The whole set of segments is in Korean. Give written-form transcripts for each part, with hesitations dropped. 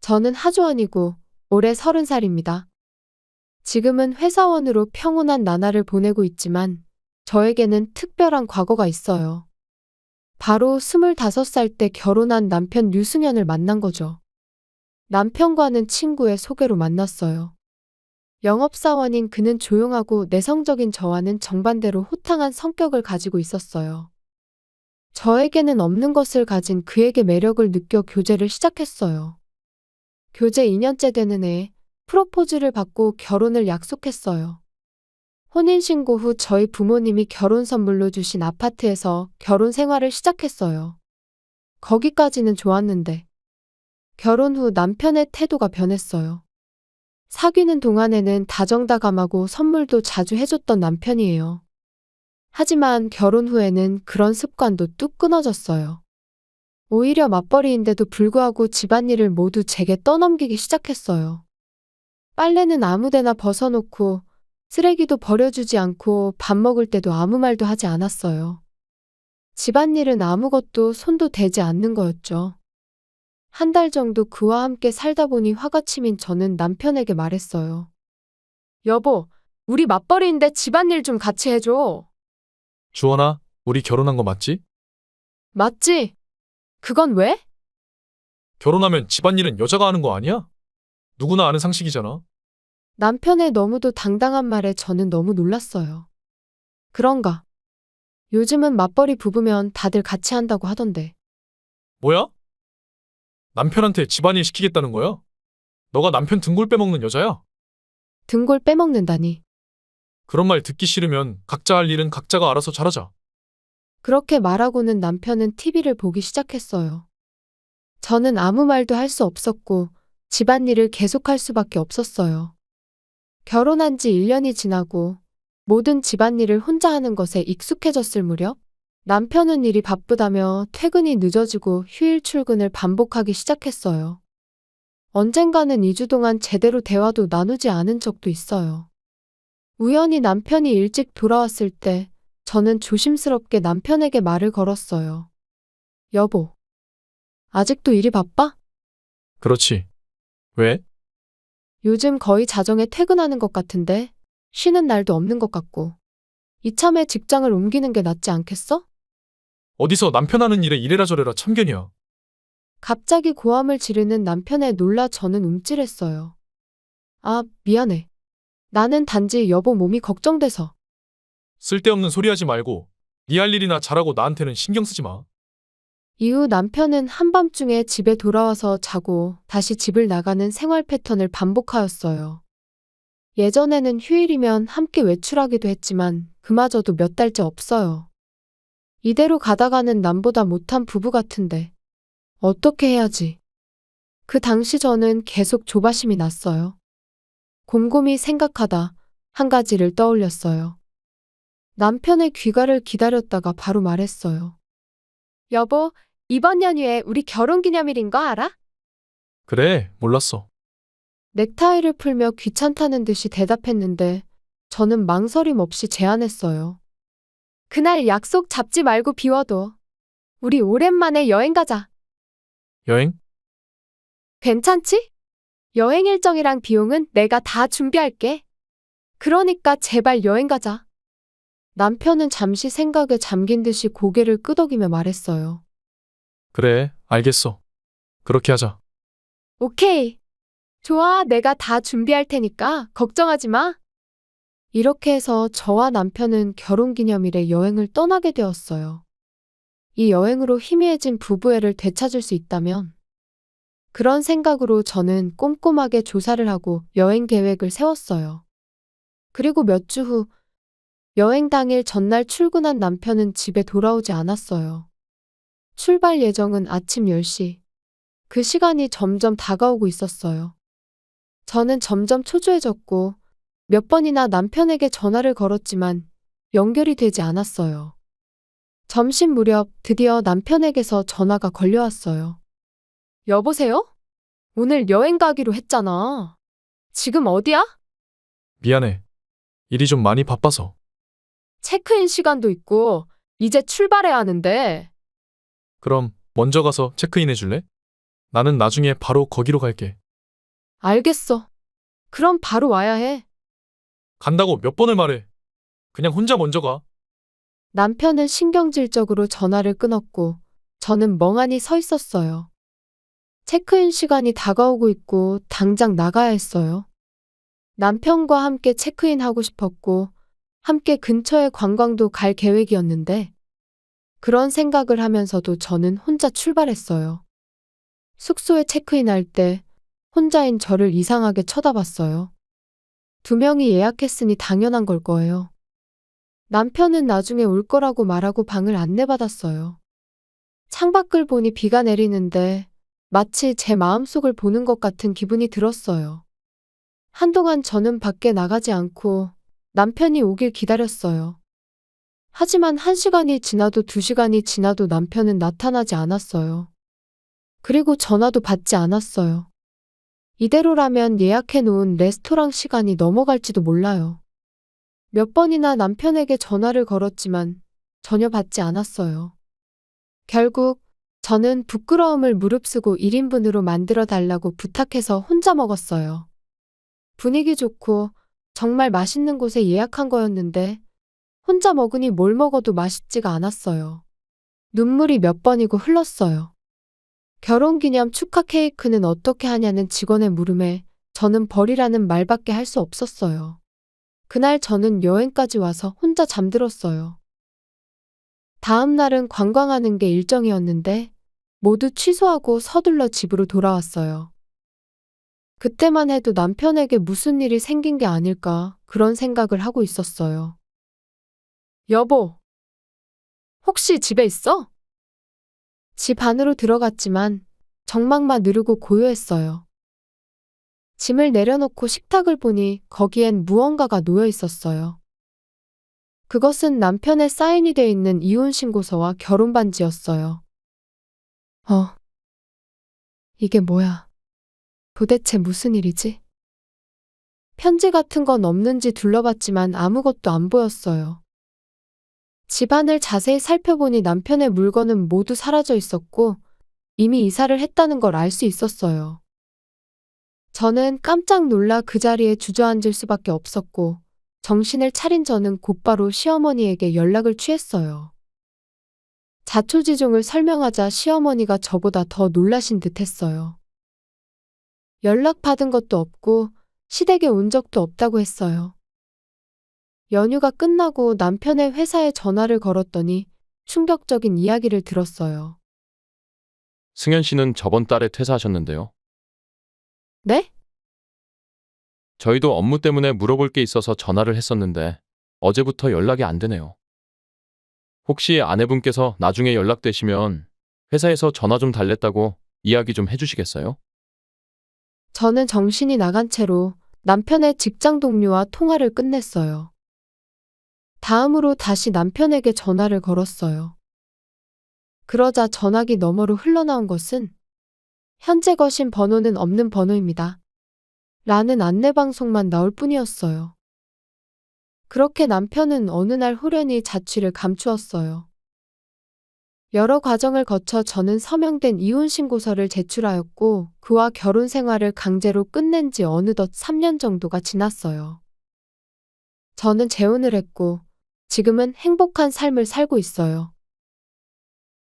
저는 하조원이고 올해 30살입니다. 지금은 회사원으로 평온한 나날을 보내고 있지만 저에게는 특별한 과거가 있어요. 바로 25살 때 결혼한 남편 류승현을 만난 거죠. 남편과는 친구의 소개로 만났어요. 영업사원인 그는 조용하고 내성적인 저와는 정반대로 호탕한 성격을 가지고 있었어요. 저에게는 없는 것을 가진 그에게 매력을 느껴 교제를 시작했어요. 교제 2년째 되는 해에 프로포즈를 받고 결혼을 약속했어요. 혼인신고 후 저희 부모님이 결혼 선물로 주신 아파트에서 결혼 생활을 시작했어요. 거기까지는 좋았는데 결혼 후 남편의 태도가 변했어요. 사귀는 동안에는 다정다감하고 선물도 자주 해줬던 남편이에요. 하지만 결혼 후에는 그런 습관도 뚝 끊어졌어요. 오히려 맞벌이인데도 불구하고 집안일을 모두 제게 떠넘기기 시작했어요. 빨래는 아무데나 벗어놓고 쓰레기도 버려주지 않고 밥 먹을 때도 아무 말도 하지 않았어요. 집안일은 아무것도 손도 대지 않는 거였죠. 한 달 정도 그와 함께 살다 보니 화가 치민 저는 남편에게 말했어요. 여보, 우리 맞벌이인데 집안일 좀 같이 해줘. 주원아, 우리 결혼한 거 맞지? 맞지? 그건 왜? 결혼하면 집안일은 여자가 하는 거 아니야? 누구나 아는 상식이잖아. 남편의 너무도 당당한 말에 저는 너무 놀랐어요. 그런가? 요즘은 맞벌이 부부면 다들 같이 한다고 하던데. 뭐야? 남편한테 집안일 시키겠다는 거야? 너가 남편 등골 빼먹는 여자야? 등골 빼먹는다니. 그런 말 듣기 싫으면 각자 할 일은 각자가 알아서 잘하자. 그렇게 말하고는 남편은 TV를 보기 시작했어요. 저는 아무 말도 할 수 없었고 집안일을 계속할 수밖에 없었어요. 결혼한 지 1년이 지나고 모든 집안일을 혼자 하는 것에 익숙해졌을 무렵 남편은 일이 바쁘다며 퇴근이 늦어지고 휴일 출근을 반복하기 시작했어요. 언젠가는 2주 동안 제대로 대화도 나누지 않은 적도 있어요. 우연히 남편이 일찍 돌아왔을 때 저는 조심스럽게 남편에게 말을 걸었어요. 여보, 아직도 일이 바빠? 그렇지. 왜? 요즘 거의 자정에 퇴근하는 것 같은데 쉬는 날도 없는 것 같고 이참에 직장을 옮기는 게 낫지 않겠어? 어디서 남편 하는 일에 이래라 저래라 참견이야. 갑자기 고함을 지르는 남편에 놀라 저는 움찔했어요. 아, 미안해. 나는 단지 여보 몸이 걱정돼서. 쓸데없는 소리 하지 말고 네 할 일이나 잘하고 나한테는 신경 쓰지 마. 이후 남편은 한밤중에 집에 돌아와서 자고 다시 집을 나가는 생활 패턴을 반복하였어요. 예전에는 휴일이면 함께 외출하기도 했지만 그마저도 몇 달째 없어요. 이대로 가다가는 남보다 못한 부부 같은데 어떻게 해야지? 그 당시 저는 계속 조바심이 났어요. 곰곰이 생각하다 한 가지를 떠올렸어요. 남편의 귀가를 기다렸다가 바로 말했어요. 여보, 이번 연휴에 우리 결혼기념일인 거 알아? 그래, 몰랐어. 넥타이를 풀며 귀찮다는 듯이 대답했는데 저는 망설임 없이 제안했어요. 그날 약속 잡지 말고 비워둬. 우리 오랜만에 여행 가자. 여행? 괜찮지? 여행 일정이랑 비용은 내가 다 준비할게. 그러니까 제발 여행 가자. 남편은 잠시 생각에 잠긴 듯이 고개를 끄덕이며 말했어요. 그래, 알겠어. 그렇게 하자. 오케이. 좋아, 내가 다 준비할 테니까 걱정하지 마. 이렇게 해서 저와 남편은 결혼기념일에 여행을 떠나게 되었어요. 이 여행으로 희미해진 부부애를 되찾을 수 있다면 그런 생각으로 저는 꼼꼼하게 조사를 하고 여행 계획을 세웠어요. 그리고 몇 주 후 여행 당일 전날 출근한 남편은 집에 돌아오지 않았어요. 출발 예정은 아침 10시. 그 시간이 점점 다가오고 있었어요. 저는 점점 초조해졌고 몇 번이나 남편에게 전화를 걸었지만 연결이 되지 않았어요. 점심 무렵 드디어 남편에게서 전화가 걸려왔어요. 여보세요? 오늘 여행 가기로 했잖아. 지금 어디야? 미안해. 일이 좀 많이 바빠서. 체크인 시간도 있고 이제 출발해야 하는데. 그럼 먼저 가서 체크인 해줄래? 나는 나중에 바로 거기로 갈게. 알겠어. 그럼 바로 와야 해. 간다고 몇 번을 말해. 그냥 혼자 먼저 가. 남편은 신경질적으로 전화를 끊었고, 저는 멍하니 서 있었어요. 체크인 시간이 다가오고 있고, 당장 나가야 했어요. 남편과 함께 체크인하고 싶었고, 함께 근처의 관광도 갈 계획이었는데, 그런 생각을 하면서도 저는 혼자 출발했어요. 숙소에 체크인할 때 혼자인 저를 이상하게 쳐다봤어요. 두 명이 예약했으니 당연한 걸 거예요. 남편은 나중에 올 거라고 말하고 방을 안내받았어요. 창밖을 보니 비가 내리는데 마치 제 마음속을 보는 것 같은 기분이 들었어요. 한동안 저는 밖에 나가지 않고 남편이 오길 기다렸어요. 하지만 1시간이 지나도 2시간이 지나도 남편은 나타나지 않았어요. 그리고 전화도 받지 않았어요. 이대로라면 예약해 놓은 레스토랑 시간이 넘어갈지도 몰라요. 몇 번이나 남편에게 전화를 걸었지만 전혀 받지 않았어요. 결국 저는 부끄러움을 무릅쓰고 1인분으로 만들어 달라고 부탁해서 혼자 먹었어요. 분위기 좋고 정말 맛있는 곳에 예약한 거였는데 혼자 먹으니 뭘 먹어도 맛있지가 않았어요. 눈물이 몇 번이고 흘렀어요. 결혼기념 축하 케이크는 어떻게 하냐는 직원의 물음에 저는 버리라는 말밖에 할 수 없었어요. 그날 저는 여행까지 와서 혼자 잠들었어요. 다음 날은 관광하는 게 일정이었는데 모두 취소하고 서둘러 집으로 돌아왔어요. 그때만 해도 남편에게 무슨 일이 생긴 게 아닐까 그런 생각을 하고 있었어요. 여보, 혹시 집에 있어? 집 안으로 들어갔지만 정막만 누르고 고요했어요. 짐을 내려놓고 식탁을 보니 거기엔 무언가가 놓여 있었어요. 그것은 남편의 사인이 돼 있는 이혼신고서와 결혼반지였어요. 이게 뭐야? 도대체 무슨 일이지? 편지 같은 건 없는지 둘러봤지만 아무것도 안 보였어요. 집안을 자세히 살펴보니 남편의 물건은 모두 사라져 있었고 이미 이사를 했다는 걸 알 수 있었어요. 저는 깜짝 놀라 그 자리에 주저앉을 수밖에 없었고 정신을 차린 저는 곧바로 시어머니에게 연락을 취했어요. 자초지종을 설명하자 시어머니가 저보다 더 놀라신 듯 했어요. 연락받은 것도 없고 시댁에 온 적도 없다고 했어요. 연휴가 끝나고 남편의 회사에 전화를 걸었더니 충격적인 이야기를 들었어요. 승현 씨는 저번 달에 퇴사하셨는데요. 네? 저희도 업무 때문에 물어볼 게 있어서 전화를 했었는데 어제부터 연락이 안 되네요. 혹시 아내분께서 나중에 연락되시면 회사에서 전화 좀 달랬다고 이야기 좀 해주시겠어요? 저는 정신이 나간 채로 남편의 직장 동료와 통화를 끝냈어요. 다음으로 다시 남편에게 전화를 걸었어요. 그러자 전화기 너머로 흘러나온 것은 현재 거신 번호는 없는 번호입니다. 라는 안내방송만 나올 뿐이었어요. 그렇게 남편은 어느 날 호련히 자취를 감추었어요. 여러 과정을 거쳐 저는 서명된 이혼신고서를 제출하였고 그와 결혼 생활을 강제로 끝낸 지 어느덧 3년 정도가 지났어요. 저는 재혼을 했고 지금은 행복한 삶을 살고 있어요.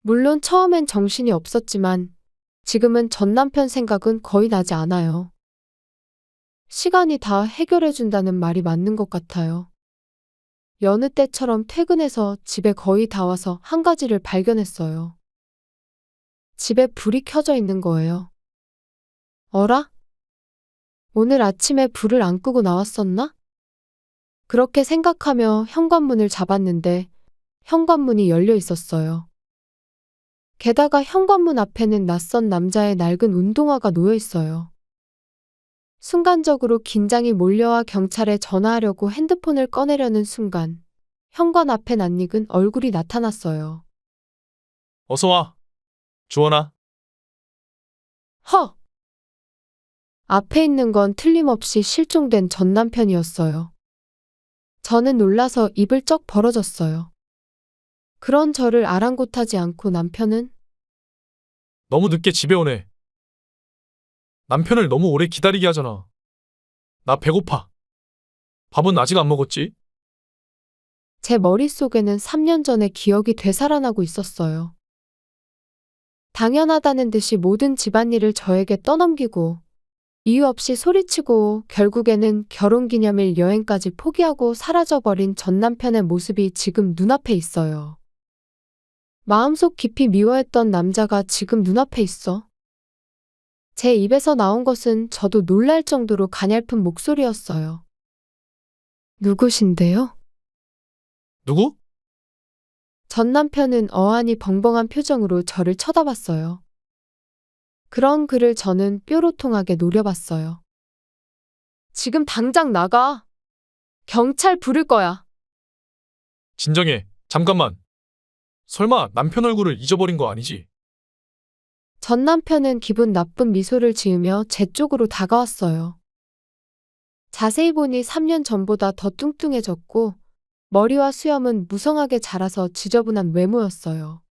물론 처음엔 정신이 없었지만 지금은 전 남편 생각은 거의 나지 않아요. 시간이 다 해결해준다는 말이 맞는 것 같아요. 여느 때처럼 퇴근해서 집에 거의 다 와서 한 가지를 발견했어요. 집에 불이 켜져 있는 거예요. 어라? 오늘 아침에 불을 안 끄고 나왔었나? 그렇게 생각하며 현관문을 잡았는데 현관문이 열려 있었어요. 게다가 현관문 앞에는 낯선 남자의 낡은 운동화가 놓여 있어요. 순간적으로 긴장이 몰려와 경찰에 전화하려고 핸드폰을 꺼내려는 순간 현관 앞에 낯익은 얼굴이 나타났어요. 어서 와. 주원아. 허! 앞에 있는 건 틀림없이 실종된 전 남편이었어요. 저는 놀라서 입을 쩍 벌어졌어요. 그런 저를 아랑곳하지 않고 남편은 너무 늦게 집에 오네. 남편을 너무 오래 기다리게 하잖아. 나 배고파. 밥은 아직 안 먹었지? 제 머릿속에는 3년 전의 기억이 되살아나고 있었어요. 당연하다는 듯이 모든 집안일을 저에게 떠넘기고 이유 없이 소리치고 결국에는 결혼기념일 여행까지 포기하고 사라져버린 전 남편의 모습이 지금 눈앞에 있어요. 마음속 깊이 미워했던 남자가 지금 눈앞에 있어. 제 입에서 나온 것은 저도 놀랄 정도로 가냘픈 목소리였어요. 누구신데요? 누구? 전 남편은 어안이 벙벙한 표정으로 저를 쳐다봤어요. 그런 그를 저는 뾰로통하게 노려봤어요. 지금 당장 나가. 경찰 부를 거야. 진정해. 잠깐만. 설마 남편 얼굴을 잊어버린 거 아니지? 전 남편은 기분 나쁜 미소를 지으며 제 쪽으로 다가왔어요. 자세히 보니 3년 전보다 더 뚱뚱해졌고 머리와 수염은 무성하게 자라서 지저분한 외모였어요.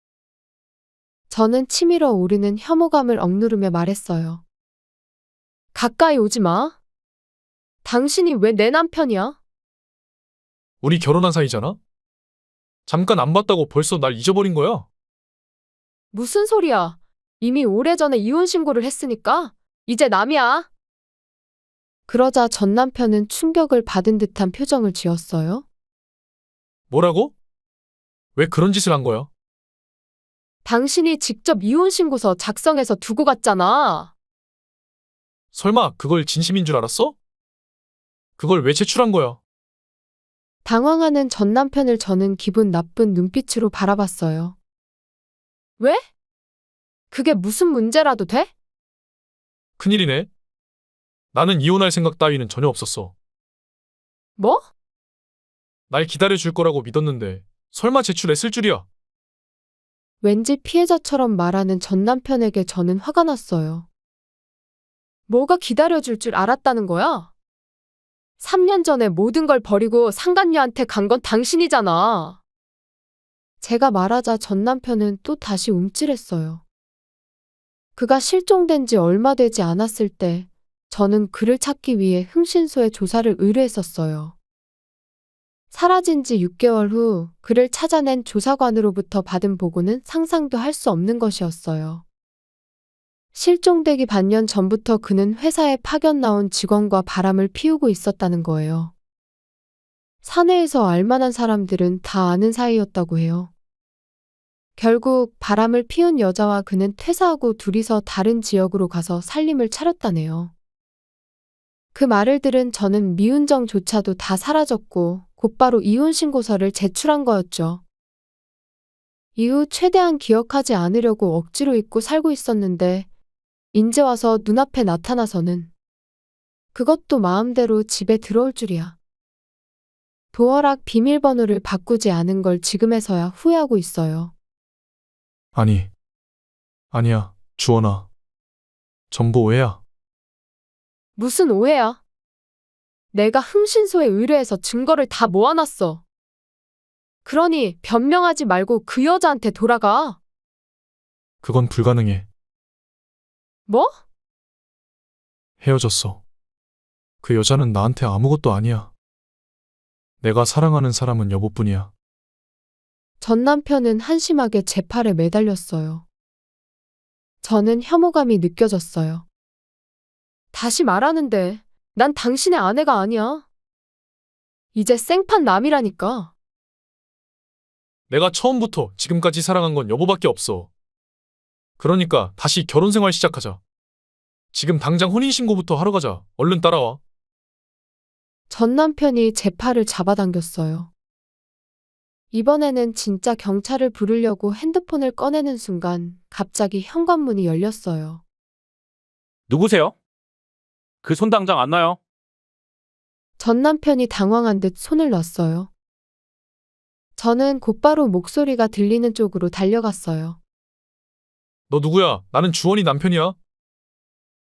저는 치밀어 오르는 혐오감을 억누르며 말했어요. 가까이 오지 마. 당신이 왜 내 남편이야? 우리 결혼한 사이잖아? 잠깐 안 봤다고 벌써 날 잊어버린 거야? 무슨 소리야? 이미 오래전에 이혼 신고를 했으니까 이제 남이야. 그러자 전 남편은 충격을 받은 듯한 표정을 지었어요. 뭐라고? 왜 그런 짓을 한 거야? 당신이 직접 이혼 신고서 작성해서 두고 갔잖아. 설마 그걸 진심인 줄 알았어? 그걸 왜 제출한 거야? 당황하는 전 남편을 저는 기분 나쁜 눈빛으로 바라봤어요. 왜? 그게 무슨 문제라도 돼? 큰일이네. 나는 이혼할 생각 따위는 전혀 없었어. 뭐? 날 기다려줄 거라고 믿었는데 설마 제출했을 줄이야. 왠지 피해자처럼 말하는 전 남편에게 저는 화가 났어요. 뭐가 기다려줄 줄 알았다는 거야? 3년 전에 모든 걸 버리고 상간녀한테 간 건 당신이잖아. 제가 말하자 전 남편은 또 다시 움찔했어요. 그가 실종된 지 얼마 되지 않았을 때 저는 그를 찾기 위해 흥신소에 조사를 의뢰했었어요. 사라진 지 6개월 후 그를 찾아낸 조사관으로부터 받은 보고는 상상도 할 수 없는 것이었어요. 실종되기 반년 전부터 그는 회사에 파견 나온 직원과 바람을 피우고 있었다는 거예요. 사내에서 알만한 사람들은 다 아는 사이였다고 해요. 결국 바람을 피운 여자와 그는 퇴사하고 둘이서 다른 지역으로 가서 살림을 차렸다네요. 그 말을 들은 저는 미운 정조차도 다 사라졌고 곧바로 이혼 신고서를 제출한 거였죠. 이후 최대한 기억하지 않으려고 억지로 잊고 살고 있었는데 인제 와서 눈앞에 나타나서는 그것도 마음대로 집에 들어올 줄이야. 도어락 비밀번호를 바꾸지 않은 걸 지금에서야 후회하고 있어요. 아니야, 주원아. 전부 오해야. 무슨 오해야? 내가 흥신소에 의뢰해서 증거를 다 모아놨어. 그러니 변명하지 말고 그 여자한테 돌아가. 그건 불가능해. 뭐? 헤어졌어. 그 여자는 나한테 아무것도 아니야. 내가 사랑하는 사람은 여보뿐이야. 전 남편은 한심하게 제 팔에 매달렸어요. 저는 혐오감이 느껴졌어요. 다시 말하는데 난 당신의 아내가 아니야. 이제 생판 남이라니까. 내가 처음부터 지금까지 사랑한 건 여보밖에 없어. 그러니까 다시 결혼 생활 시작하자. 지금 당장 혼인신고부터 하러 가자. 얼른 따라와. 전 남편이 제 팔을 잡아당겼어요. 이번에는 진짜 경찰을 부르려고 핸드폰을 꺼내는 순간 갑자기 현관문이 열렸어요. 누구세요? 그 손 당장 안 놔요. 전 남편이 당황한 듯 손을 놨어요. 저는 곧바로 목소리가 들리는 쪽으로 달려갔어요. 너 누구야? 나는 주원이 남편이야.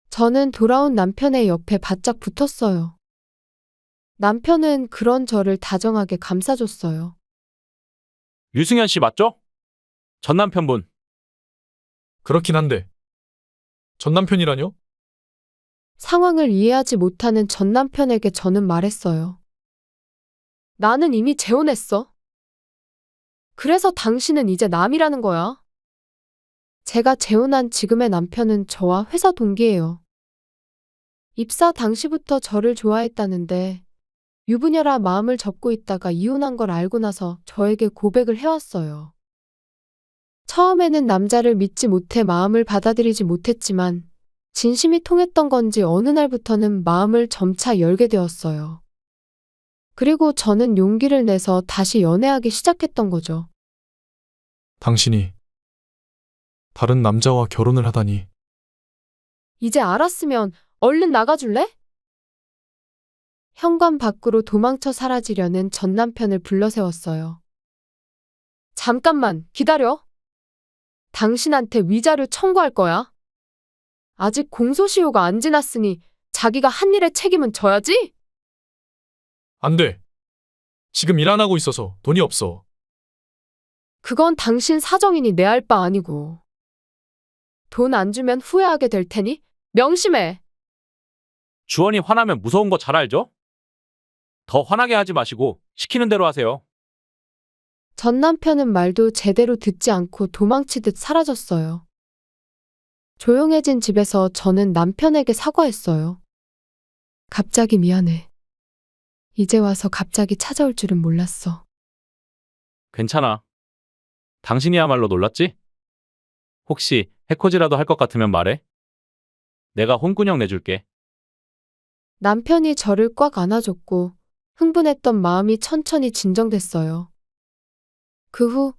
저는 돌아온 남편의 옆에 바짝 붙었어요. 남편은 그런 저를 다정하게 감싸줬어요. 류승현 씨 맞죠? 전 남편분. 그렇긴 한데. 전 남편이라뇨? 상황을 이해하지 못하는 전 남편에게 저는 말했어요. 나는 이미 재혼했어. 그래서 당신은 이제 남이라는 거야. 제가 재혼한 지금의 남편은 저와 회사 동기예요. 입사 당시부터 저를 좋아했다는데 유부녀라 마음을 접고 있다가 이혼한 걸 알고 나서 저에게 고백을 해왔어요. 처음에는 남자를 믿지 못해 마음을 받아들이지 못했지만 진심이 통했던 건지 어느 날부터는 마음을 점차 열게 되었어요. 그리고 저는 용기를 내서 다시 연애하기 시작했던 거죠. 당신이 다른 남자와 결혼을 하다니. 이제 알았으면 얼른 나가줄래? 현관 밖으로 도망쳐 사라지려는 전 남편을 불러세웠어요. 잠깐만 기다려. 당신한테 위자료 청구할 거야. 아직 공소시효가 안 지났으니 자기가 한 일의 책임은 져야지? 안 돼. 지금 일 안 하고 있어서 돈이 없어. 그건 당신 사정이니 내 알 바 아니고. 돈 안 주면 후회하게 될 테니 명심해. 주원이 화나면 무서운 거 잘 알죠? 더 화나게 하지 마시고 시키는 대로 하세요. 전 남편은 말도 제대로 듣지 않고 도망치듯 사라졌어요. 조용해진 집에서 저는 남편에게 사과했어요. 갑자기 미안해. 이제 와서 갑자기 찾아올 줄은 몰랐어. 괜찮아. 당신이야말로 놀랐지? 혹시 해코지라도 할 것 같으면 말해. 내가 혼꾸녕 내줄게. 남편이 저를 꽉 안아줬고 흥분했던 마음이 천천히 진정됐어요. 그 후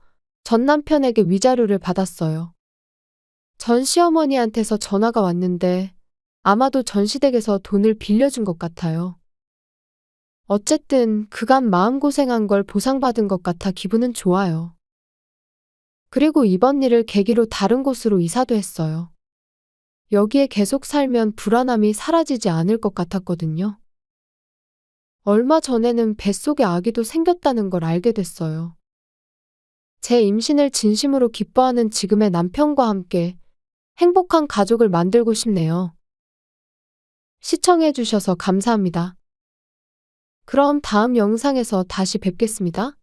전 남편에게 위자료를 받았어요. 전 시어머니한테서 전화가 왔는데 아마도 전 시댁에서 돈을 빌려준 것 같아요. 어쨌든 그간 마음고생한 걸 보상받은 것 같아 기분은 좋아요. 그리고 이번 일을 계기로 다른 곳으로 이사도 했어요. 여기에 계속 살면 불안함이 사라지지 않을 것 같았거든요. 얼마 전에는 뱃속에 아기도 생겼다는 걸 알게 됐어요. 제 임신을 진심으로 기뻐하는 지금의 남편과 함께 행복한 가족을 만들고 싶네요. 시청해주셔서 감사합니다. 그럼 다음 영상에서 다시 뵙겠습니다.